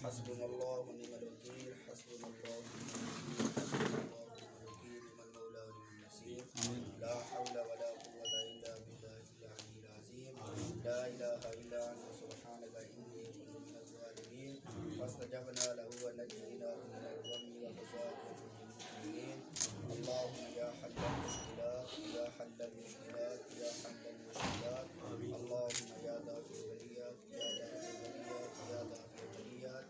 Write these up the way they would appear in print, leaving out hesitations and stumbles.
حسبنا الله ونعم الوكيل حسبنا الله ونعم الوكيل نعم المولى ونعم النصير لا حول ولا قوة إلا بالله العلي العظيم لا إله إلا أنت سبحانك إني كنت من الظالمين فاستجبنا له ونجيناه من الغم وكذلك المؤمنين اللهم يا حل المشكلات يا حل المشكلات يا حل المشكلات اللهم يا دافع البليات يا دافع البليات يا دافع البليات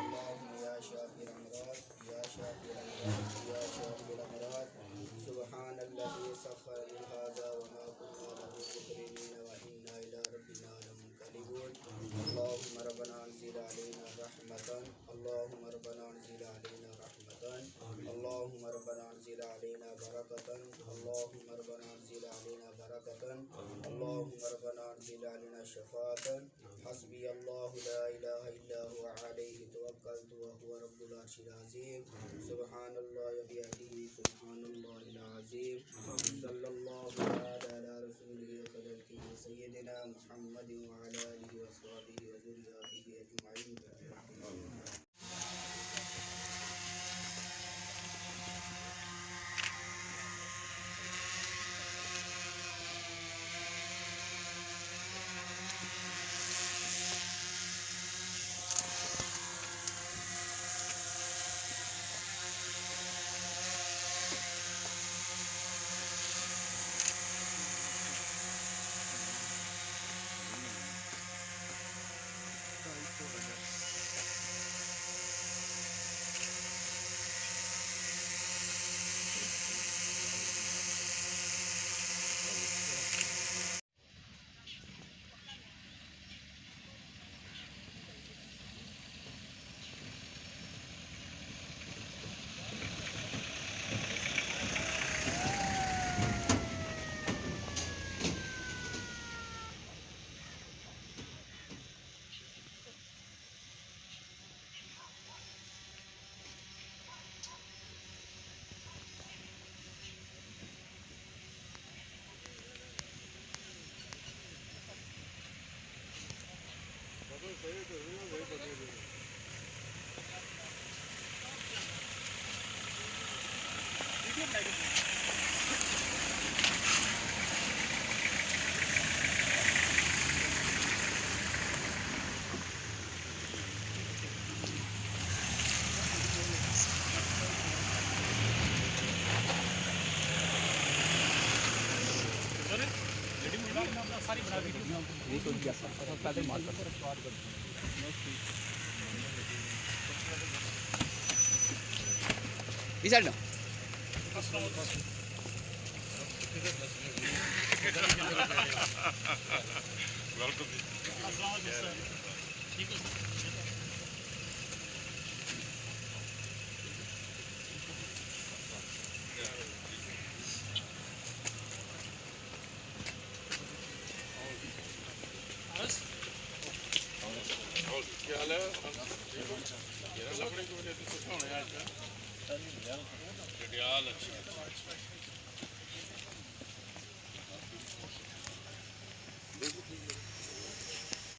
اللهم يا شافي الأمراض يا شافي الأمراض يا شافي الأمراض سبحان الذي سخر من هذا وما كنا له مقرنين وإنا إلى ربنا لمنقلبون اللهم ربنا أنزل علينا رحمة اللهم ربنا أنزل علينا رحمة اللهم ربنا أنزل علينا بركة اللهم ربنا أنزل علينا بركة اللهم ربنا أنزل علينا شفاعة حسبي الله لا إله إلا هو عليه توكلت وهو رب العرش العظيم سبحان الله وبحمده سبحان الله العظيم صلى الله على رسوله وخليله سيدنا محمد وعلى آله وصحبه وذريته أجمعين. लकड़ी को वजह से कुछ होने आज का